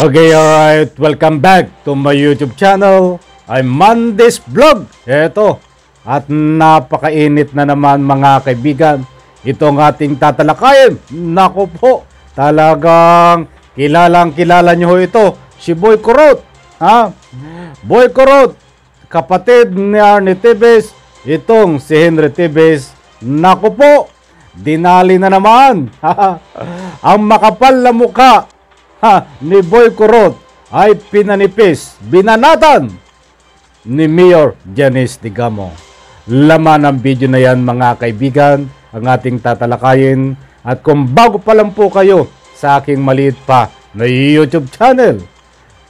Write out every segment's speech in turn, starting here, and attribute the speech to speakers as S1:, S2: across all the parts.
S1: Okay, alright. Welcome back to my YouTube channel. I'm Mondays Vlog. Eto. At napakainit na naman mga kaibigan. Itong ating tatalakayin. Naku po. Talagang kilala nyo ito. Si Boy Kurot. Ha? Boy Kurot. Kapatid ni Arnie Tevez. Itong si Henry Tevez. Naku po. Dinali na naman. Ang makapal na mukha ni Boy Kurot ay pinanipis, binanatan ni Mayor Janice Digamo. Laman ng video na yan mga kaibigan, ang ating tatalakayin. At kung bago pa lang po kayo sa aking maliit pa na YouTube channel,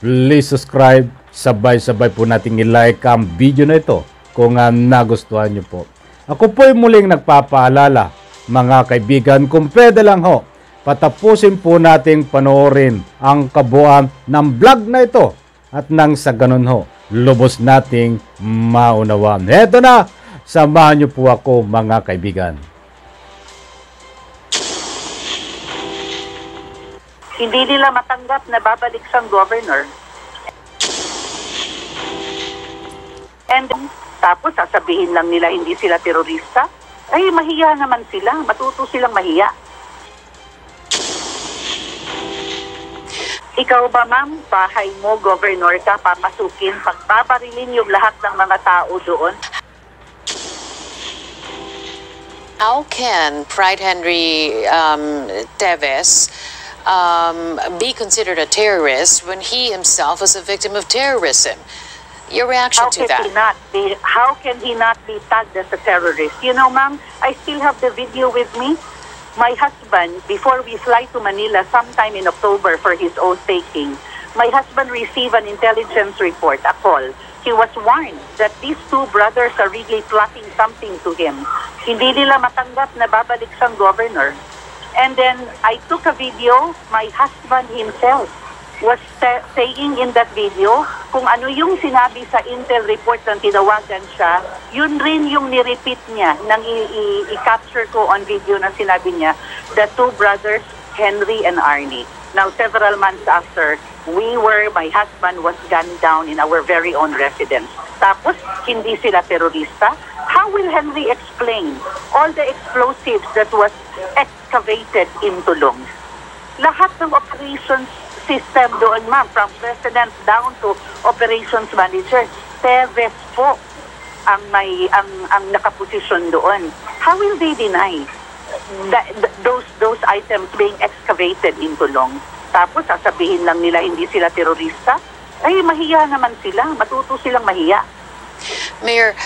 S1: please subscribe, sabay-sabay po nating i-like ang video na ito kung nagustuhan nyo po. Ako po'y muling nagpapaalala mga kaibigan, kung pwede lang ho, patapusin po nating panoorin ang kabuuan ng vlog na ito at nang sa ganun ho, lubos nating maunawaan. Heto na, samahan niyo po ako mga kaibigan.
S2: Hindi nila matanggap na babalik siyang governor. And tapos sasabihin lang nila hindi sila terorista. Ay, mahiya naman sila. Matuto silang mahiya. Ikaw ba, ma'am, bahay mo, governor ka, papasukin, pagpaparilin yung lahat ng mga tao doon?
S3: How can Pride Henry Tevez be considered a terrorist when he himself was a victim of terrorism? Your reaction to that?
S2: How can he not be tagged as a terrorist? You know, ma'am, I still have the video with me. My husband, before we fly to Manila sometime in October for his oath-taking, my husband received an intelligence report, a call. He was warned that these two brothers are really plotting something to him. Hindi nila matanggap na babalik siyang governor. And then I took a video, my husband himself was saying in that video kung ano yung sinabi sa intel report nang tinawagan siya, yun rin yung nirepeat niya nang i-capture ko on video na sinabi niya, the two brothers, Henry and Arnie. Now, several months after, my husband was gunned down in our very own residence. Tapos, hindi sila terorista. How will Henry explain all the explosives that was excavated in Tulong? Lahat ng operations system doon, ma'am, from president down to operations manager, Tevez po ang nakaposisyon doon. How will they deny those items being excavated in Tulong? Tapos sasabihin lang nila hindi sila terorista? Ay, mahiya naman sila. Matuto silang mahiya.
S3: Mayor,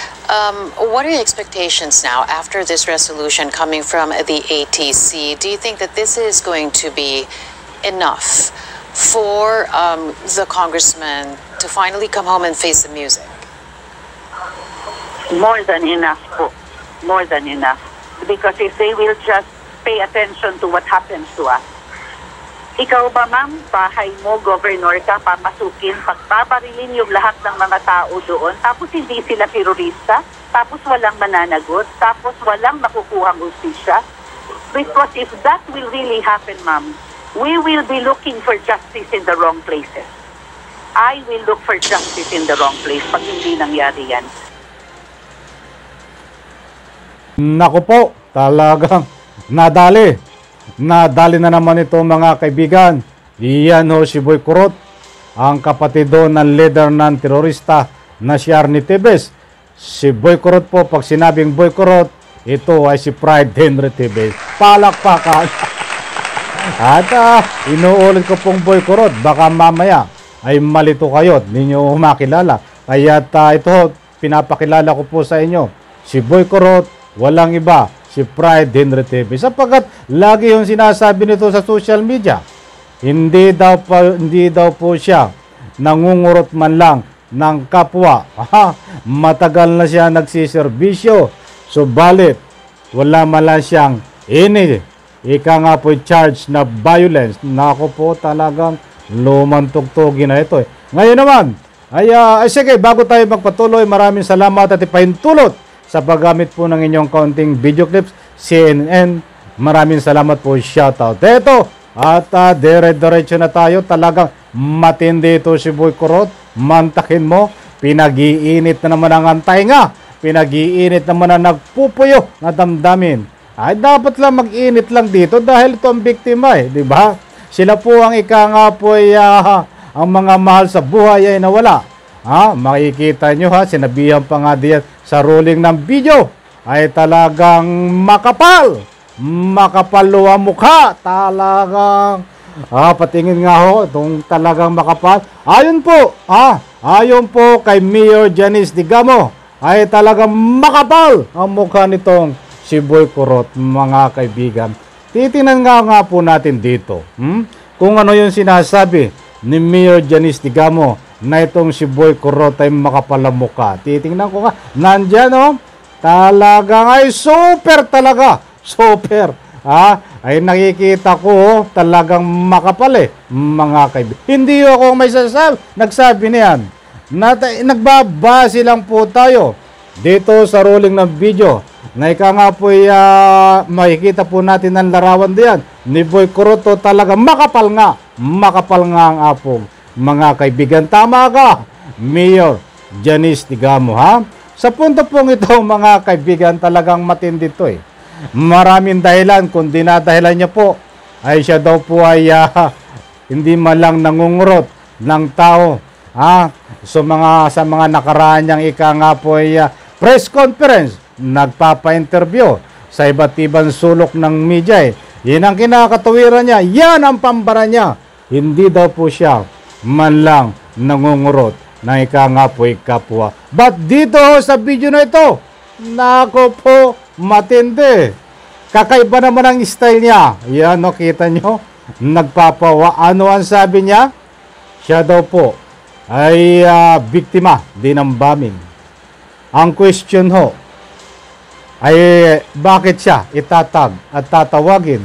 S3: what are the expectations now after this resolution coming from the ATC? Do you think that this is going to be enough for the congressman to finally come home and face the music?
S2: More than enough po. More than enough. Because if they will just pay attention to what happens to us. Ikaw ba, ma'am, bahay mo, governor ka, papasukin, pagpaparilin yung lahat ng mga tao doon, tapos hindi sila terorista, tapos walang mananagot, tapos walang makukuhang hustisya? Because if that will really happen, ma'am, we will be looking for justice in the wrong places. I will look for justice in the wrong place pag hindi nangyari yan.
S1: Naku po, talagang nadali. Nadali na naman ito mga kaibigan. Iyan ho si Boy Kurot, ang kapatid do ng leader ng terorista na si Arnie Tevez. Si Boy Kurot po, pag sinabing Boy Kurot, ito ay si Pride Henry Tevez. Palakpakan. At inuulit ko pong Boy Kurot, baka mamaya ay malito kayo at ninyo makilala. Kaya ito, pinapakilala ko po sa inyo. Si Boy Kurot, walang iba, si Pride Henry Tevez. Sapagkat lagi yung sinasabi nito sa social media, hindi daw po siya nangungurot man lang ng kapwa. Matagal na siya nagsiservisyo. Subalit, wala man lang siyang ika nga po charge na violence. Nako po, talagang lumantugtugin na ito. Ngayon naman, ay sige, bago tayo magpatuloy, maraming salamat at ipahintulot sa paggamit po ng inyong kaunting video clips, CNN. Maraming salamat po, shoutout. Ito, at dire-diretso na tayo. Talagang Matindi ito si Boy Kurot. Mantakin mo, pinag-iinit na naman ang antay nga. Pinag-iinit naman ang nagpupuyo na damdamin. Ay, dapat lang mag-init lang dito dahil ito ang biktima di ba? Sila po ang ika nga po ay ang mga mahal sa buhay ay nawala. Makikita nyo sinabihan pa nga diyan sa ruling ng video ay talagang makapal. Makapal ang mukha. Talagang patingin nga itong talagang makapal. Ayon po kay Mayor Janice Digamo ay talagang makapal ang mukha nitong si Boy Kurot, mga kaibigan. Titingnan nga po natin dito kung ano yung sinasabi ni Mayor Janice Digamo na itong si Boy Kurot ay makapal ang mukha. Titingnan ko nga, nandyan talagang ay super talaga. Super. Ay nakikita ko talagang makapal mga kaibigan. Hindi ako may nagsabi niyan. Nagbabase lang po tayo dito sa ruling ng video. Na ika nga po makikita po natin ang larawan diyan ni Boy Kurot talaga makapal nga. Makapal nga ang apong mga kaibigan. Tama ka, Mayor Janice Digamo Sa punto pong ito mga kaibigan talagang matindi ito Maraming dahilan kung dinadahilan niya po ay siya daw po ay hindi man lang nangungurot ng tao sa mga nakaraan niyang ika nga po ay press conference, nagpapa-interview sa iba't ibang sulok ng media Yan ang kinakatawiran niya, yan ang pambara niya. Hindi daw po siya man lang nangungurot ng ika nga po kapwa. But dito sa video na ito, nako po, matindi. Kakaiba naman ang style niya. Yan kita nyo, nagpapawa. Ano ang sabi niya? Siya daw po ay biktima din ng bombing. Ang question ay bakit siya itatag at tatawagin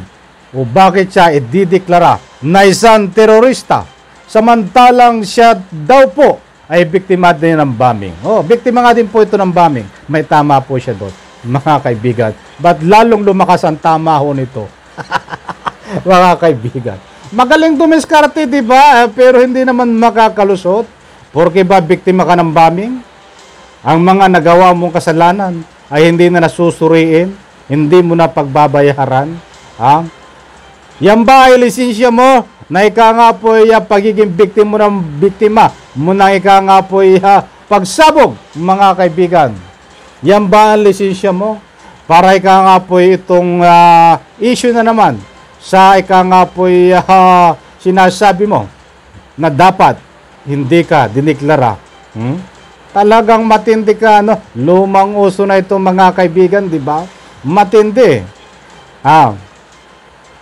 S1: o bakit siya idideklara na isang terorista samantalang siya daw po ay biktima din ng bombing. Biktima nga din po ito ng bombing. May tama po siya doon, mga kaibigan. But lalong lumakas ang tama nito. Mga kaibigan. Magaling dumiskarte, di ba? Pero hindi naman makakalusot. Porque ba biktima ka ng bombing? Ang mga nagawa mong kasalanan ay hindi na nasusuriin, hindi mo na pagbabayaran. Yan ba ay lisensya mo na ika nga po pagiging biktima mo na ika nga po pagsabog, mga kaibigan. Yan ba ang lisensya mo? Para ika nga po itong issue na naman sa ika nga po sinasabi mo na dapat hindi ka diniklara. Talagang matindi ka, lumang uso na ito mga kaibigan, di ba? Matindi.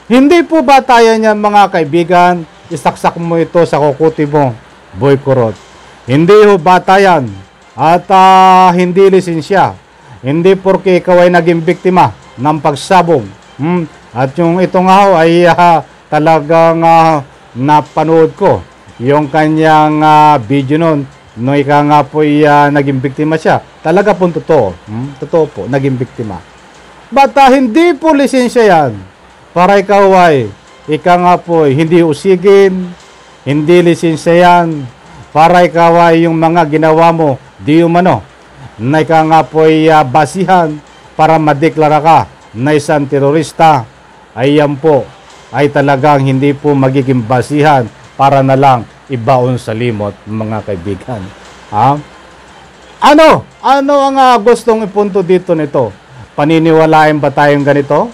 S1: Hindi po ba tayo niyan mga kaibigan, isaksak mo ito sa kukuti mo, Boy Kurot. Hindi ho batayan at hindi lisensya. Hindi porke ikaw ay naging biktima ng pagsabog. At yung ito nga ho ay talagang napanood ko yung kanyang video noon. No, ika nga po naging biktima siya. Talaga po totoo. Totoo po, naging biktima. But hindi po lisensya yan. Para ikaw ay, ika nga po hindi usigin, hindi lisensya yan. Para ikaw ay yung mga ginawa mo, di umano, na ika nga po basihan para madeklara ka na isang terorista. Ay yan po, ay talagang hindi po magiging basihan para na lang ibaon sa limot, mga kaibigan. Ano ang gustong ipunto dito nito? Paniniwalain ba tayong ganito?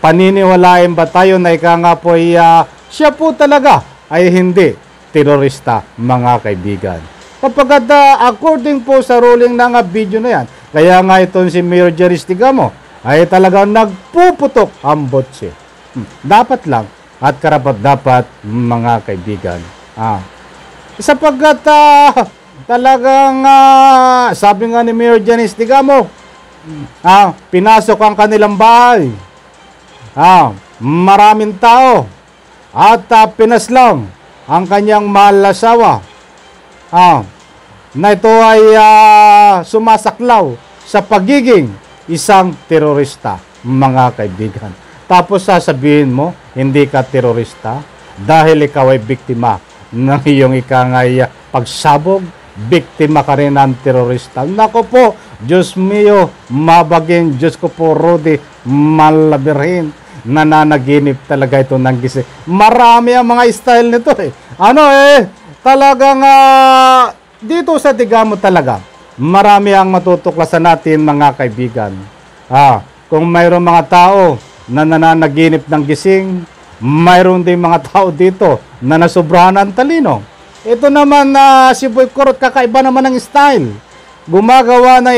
S1: Paniniwalain ba tayo na ika nga po siya po talaga ay hindi terorista, mga kaibigan? Kapag according po sa ruling ng video na yan, kaya nga itong si Mayor Janice Digamo ay talagang nagpuputok ang botse. Dapat lang at karapat-dapat, mga kaibigan. Sapagkat talagang sabi nga ni Mayor Janice Digamo, pinasok ang kanilang bahay. Maraming tao at pinaslang ang kanyang mahal na asawa. Na ito ay sumasaklaw sa pagiging isang terorista, mga kaibigan. Tapos sasabihin mo, hindi ka terorista. dahil ikaw ay biktima ng iyong ikangay pagsabog, biktima ka rin ng terorista. Nako po, Diyos mio, mabagin, Diyos ko po, Rudy, malabirhin, nananaginip talaga ito ng gising. Marami ang mga style nito eh. Talagang dito sa Digamo talaga, marami ang matutuklasan natin mga kaibigan. Kung mayroong mga tao na nananaginip ng gising, mayroon din mga tao dito na nasubrahan ng talino. Ito naman si Boy Kurot, kakaiba naman ng style. Gumagawa ng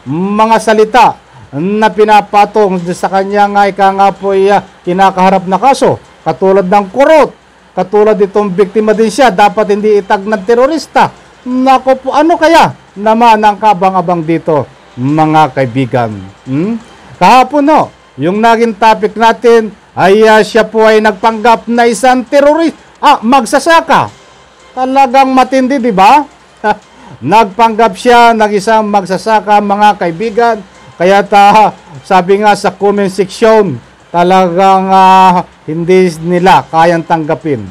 S1: mga salita na pinapatong sa kanya kinakaharap na kaso. Katulad ng Kurot, katulad itong biktima din siya, dapat hindi itag ng terorista. Nako po, ano kaya naman ang kabang-abang dito, mga kaibigan? Kahapon yung naging topic natin ay siya po ay nagpanggap na isang terorista. Magsasaka. Talagang matindi, di ba? Nagpanggap siya ng isang magsasaka, mga kaibigan. Kaya sabi nga sa comment section, talagang hindi nila kayang tanggapin.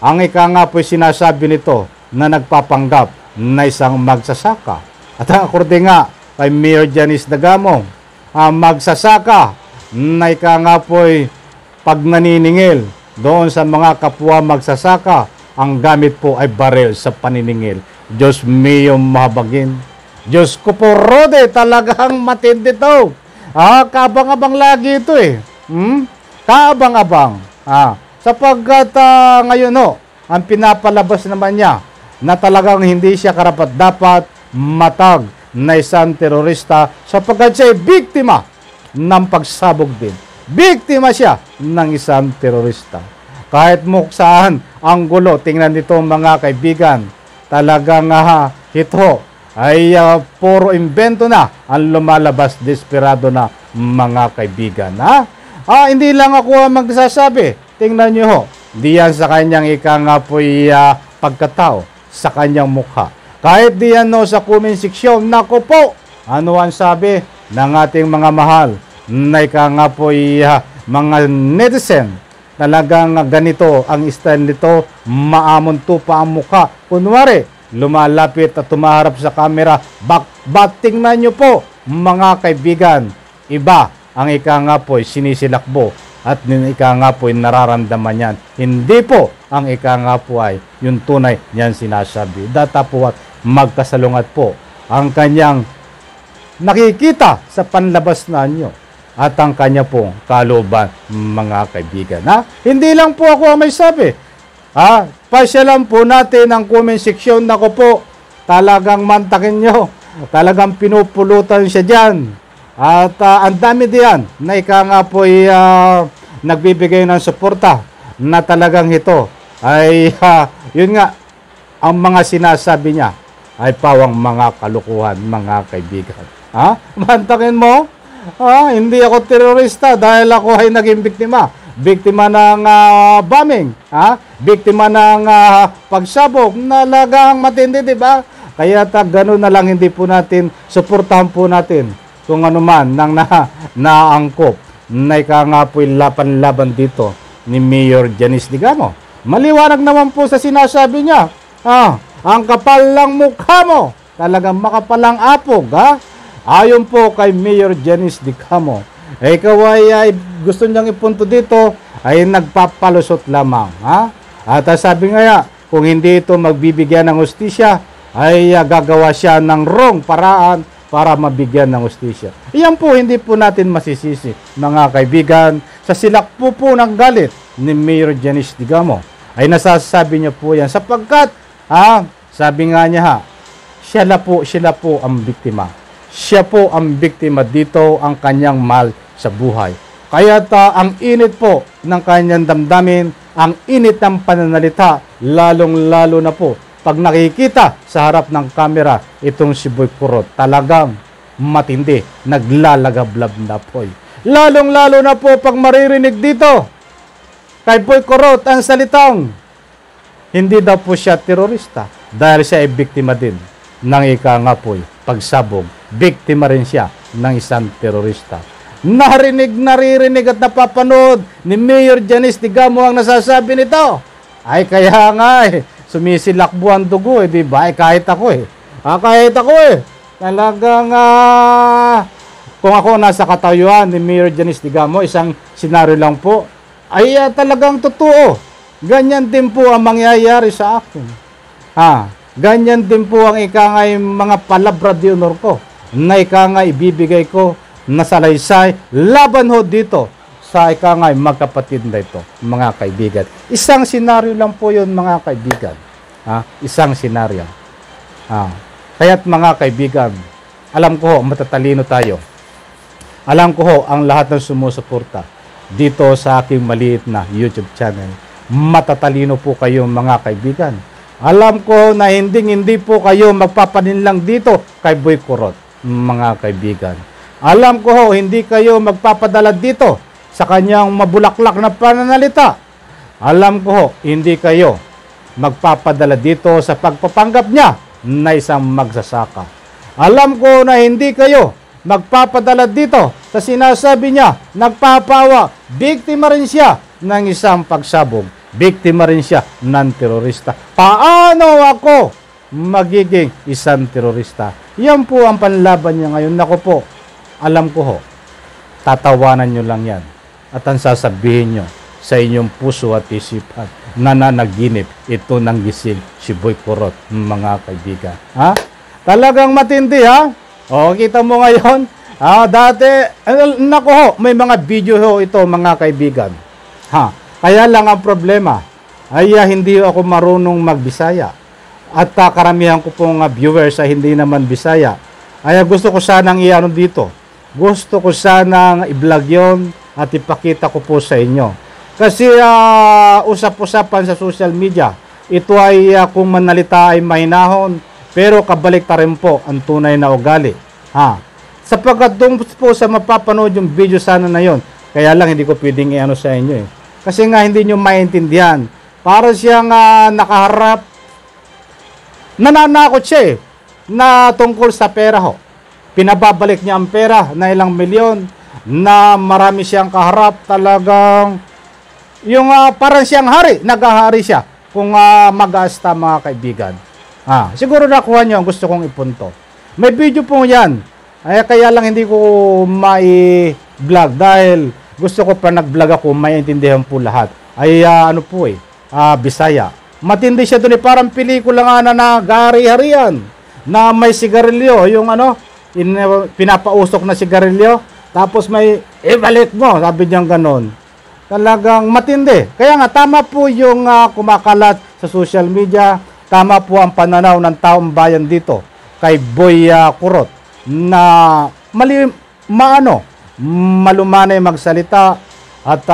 S1: Ang nga po sinasabi nito na nagpapanggap na isang magsasaka. At akorde nga kay Mayor Janice Digamo, magsasaka na nga po pag naniningil doon sa mga kapwa magsasaka, ang gamit po ay baril sa paniningil. Diyos mio, mahabagin. Diyos ko po, Rode, talagang matindi to. Kaabang-abang lagi ito eh. Kaabang-abang. Sapagkat ngayon ang pinapalabas naman niya na talagang hindi siya karapat-dapat matag na isang terorista sapagkat siya ay biktima ng pagsabog din. Biktima siya ng isang terorista. Kahit saan ang gulo, tingnan nito mga kaibigan, talagang ito ay puro invento na ang lumalabas, desperado na mga kaibigan. Hindi lang ako magsasabi. Tingnan nyo di yan sa kanyang pagkatao, sa kanyang mukha. Kahit di yan sa comment section, nako po, ano ang sabi ng ating mga mahal na mga netizen, talagang ganito ang style nito, maamon to pa ang mukha. Kunwari, lumalapit at tumaharap sa camera, tingnan nyo po, mga kaibigan, iba ang sinisilakbo at nararamdaman yan. Hindi po ang ay yung tunay niyan sinasabi. Datapuat magkasalungat po ang kanyang nakikita sa panlabas na nyo at ang kanya pong kalooban, mga kaibigan. Hindi lang po ako ang may sabi. Pasyalan po natin ang comment section. Nako po, talagang mantakin nyo. Talagang pinupulutan siya dyan. At ang dami diyan na nagbibigay ng suporta na talagang ito ay yun nga, ang mga sinasabi niya ay pawang mga kalukuhan, mga kaibigan. Mantakin mo? Hindi ako terorista dahil ako ay naging biktima. Biktima ng bombing, biktima ng pagsabog. Nalagang matindi, di ba? Kaya gano'n na lang, hindi po natin, suportahan po natin kung ano man nang naangkop na po'y laban dito ni Mayor Janice Digamo. Maliwanag naman po sa sinasabi niya. Ang kapal lang mukha mo. Talagang makapalang apog, Ayon po kay Mayor Janice Digamo, ikaw ay gusto niyang ipunto dito ay nagpapalusot lamang. At sabi nga, kung hindi ito magbibigyan ng hustisya, ay gagawa siya ng wrong paraan para mabigyan ng hustisya. Iyan po, hindi po natin masisisi, mga kaibigan, sa silakpo po ng galit ni Mayor Janice Digamo. Ay nasasabi niya po yan sapagkat, sabi nga niya, sila po ang biktima. Siya po ang biktima dito, ang kanyang mahal sa buhay. Kaya ang init po ng kanyang damdamin, ang init ng pananalita, lalong-lalo na po pag nakikita sa harap ng kamera itong si Boy Kurot, talagang matindi, naglalagablab na po. Lalong-lalo na po pag maririnig dito kay Boy Kurot ang salitang hindi daw po siya terorista dahil siya ay biktima din ng pagsabog. Biktima rin siya ng isang terorista. naririnig at napapanood ni Mayor Janice Digamo ang nasasabi nito. Ay kaya nga sumisilakbo ang dugo di ba? Kahit ako kahit ako talagang kung ako nasa katayuan ni Mayor Janice Digamo, isang senaryo lang po, ay talagang totoo. Ganyan din po ang mangyayari sa akin. Ganyan din po ang ikangay mga palabra de honor ko na ikangay ibibigay ko na salaysay laban ho dito sa ikangay magkapatid na ito, mga kaibigan. Isang senaryo lang po yun, mga kaibigan. Isang senaryo. Kaya't mga kaibigan, alam ko ho, matatalino tayo. Alam ko ho, ang lahat ng sumusuporta dito sa aking maliit na YouTube channel, matatalino po kayo, mga kaibigan. Alam ko na hindi po kayo magpapaninlang dito kay Boy Kurot, mga kaibigan. Alam ko ho, hindi kayo magpapadala dito sa kanyang mabulaklak na pananalita. Alam ko ho, hindi kayo magpapadala dito sa pagpapanggap niya na isang magsasaka. Alam ko na hindi kayo magpapadala dito sa sinasabi niya, nagpapawa, biktima rin siya ng isang pagsabog. Biktima rin siya ng terorista. Paano ako magiging isang terorista? Yan po ang panlaban niya ngayon. Naku po, alam ko ho, tatawanan nyo lang yan. At ang sasabihin nyo sa inyong puso at isipan, nananaginip ito ng gising si Boy Kurot, mga kaibigan. Talagang matindi kita mo ngayon. Dati, naku ho, may mga video ho ito, mga kaibigan. Kaya lang ang problema ay hindi ako marunong magbisaya. At karamihan ko pong viewers ay hindi naman Bisaya. Ay gusto ko sanang i-ano dito. Gusto ko sanang i-vlog yon at ipakita ko po sa inyo. Kasi usap-usapan sa social media, ito ay kung manalita ay mahinahon, pero kabalik rin po ang tunay na ugali. Sapagkat doon po sa mapapanood yung video sana na yon, kaya lang hindi ko pwedeng i-ano sa inyo Kasi nga hindi nyo maintindihan. Para siyang nakaharap, nananakot siya na tungkol sa pera ho. Pinababalik niya ang pera na ilang milyon, na marami siyang kaharap, talagang yung parang siyang hari, naghahari siya kung mag-aasta, mga kaibigan. Siguro nakuha niyo ang gusto kong ipunto. May video po yan. Kaya lang hindi ko mai-vlog dahil gusto ko pa nag-vlog ako, maintindihan po lahat. Bisaya. Matindi siya doon parang pelikula nga na nag-hari-harian na may sigarilyo, yung pinapausok na sigarilyo, tapos may ibalik mo, sabi niyang ganon. Talagang matindi. Kaya nga, tama po yung kumakalat sa social media, tama po ang pananaw ng taong bayan dito kay Boy Kurot na malumanay magsalita at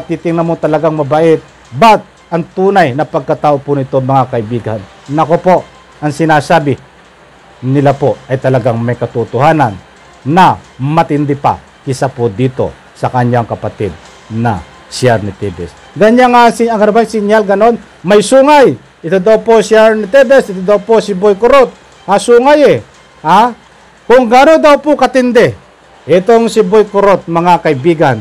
S1: titingnan mo talagang mabait. But ang tunay na pagkatao po nito, mga kaibigan, nako po, ang sinasabi nila po ay talagang may katotohanan na matindi pa kisa po dito sa kanyang kapatid na si Arnie Tevez. Ganyan nga ang sinyal, ganon, may sungay. Ito daw po si Arnie Tevez, ito daw po si Boy Kurot. Sungay Kung gano'n daw po katindi itong si Boy Kurot, mga kaibigan,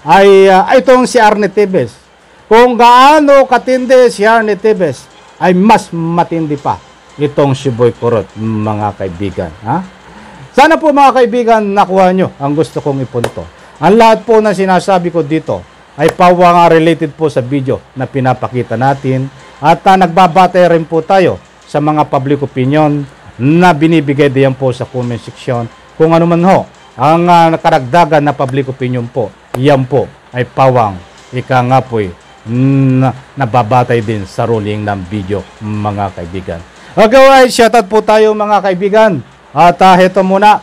S1: ay itong si Arnie Tevez. Kung gaano katindi si Arnie Tevez, ay mas matindi pa itong si Boy Kurot, mga kaibigan. Sana po, mga kaibigan, nakuha nyo ang gusto kong ipunto. Ang lahat po na sinasabi ko dito ay pawang related po sa video na pinapakita natin at nagbabatay rin po tayo sa mga public opinion na binibigay diyan po sa comment section. Kung ano man ho ang nakaragdagan na public opinion po, yan po ay pawang nababatay din sa ruling ng video, mga kaibigan. Okay, shoutout po tayo, mga kaibigan. At heto muna,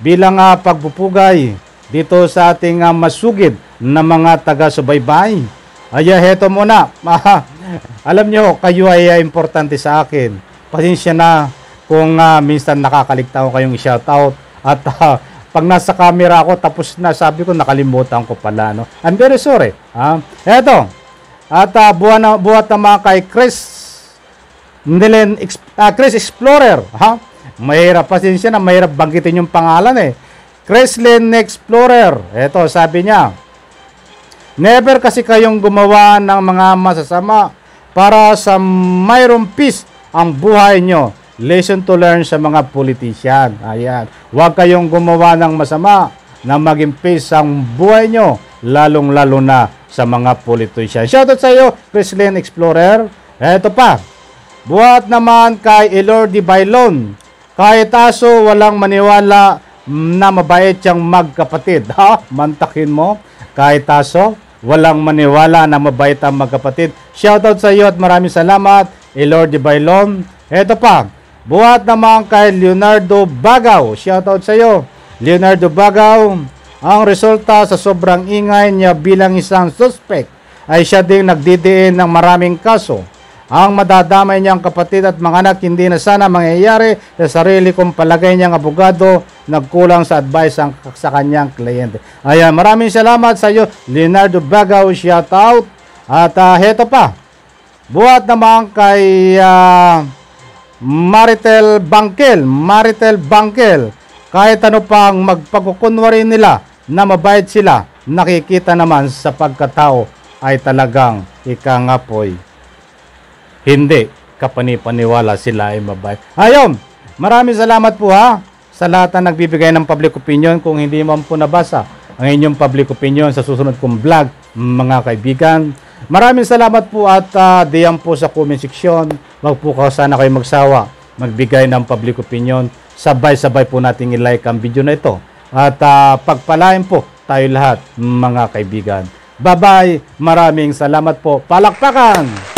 S1: bilang pagpupugay dito sa ating masugid na mga taga-subaybay. Heto muna. Alam nyo, kayo ay importante sa akin. Pasensya na kung minsan nakakaligtaan ko kayong i-shoutout. At pag nasa camera ako, tapos na, sabi ko, nakalimutan ko pala. No? I'm very sorry. Heto. At buhat naman kay Chris Explorer. Mahirap, pasensya na, mahirap banggitin yung pangalan Kreslin Explorer. Ito, sabi niya, never kasi kayong gumawa ng mga masasama para sa mayroong peace ang buhay nyo. Lesson to learn sa mga politician. Ayan. Huwag kayong gumawa ng masama na maging peace ang buhay nyo, lalong-lalo na sa mga politician. Shoutout sa iyo, Kreslin Explorer. Ito pa, buhat naman kay Elordi Bailon. Kahit aso, walang maniwala na mabait siyang magkapatid. Ha? Mantakin mo. Kahit aso, walang maniwala na mabait ang magkapatid. Shoutout sa iyo at maraming salamat, Elordi Bailon. Ito pa, buhat naman kay Leonardo Bagaw. Shoutout sa iyo, Leonardo Bagaw. Ang resulta sa sobrang ingay niya bilang isang suspect ay siya ding nagdidiin ng maraming kaso. Ang madadamay niyang kapatid at mga anak hindi na sana mangyayari sa sarili kong palagay niyang abogado nagkulang sa advice sa kanyang kliyente. Ayan, maraming salamat sa iyo, Leonardo Bagaw, shout out. At heto pa, buhat naman kay Maritel Bangkel. Kahit ano pa ang magpagkukunwari nila na mabait sila, nakikita naman sa pagkatao ay talagang ikangapoy. Hindi kapanipaniwala sila ay mabait. Ayun, maraming salamat po ha sa lahat na nagbibigay ng public opinion. Kung hindi man po nabasa ang inyong public opinion sa susunod kong vlog, mga kaibigan, maraming salamat po at diyan po sa comment section. Wag po sana kayo magsawa magbigay ng public opinion. Sabay-sabay po nating i-like ang video na ito at pagpalain po tayo lahat, mga kaibigan. Bye-bye, maraming salamat po. Palakpakan!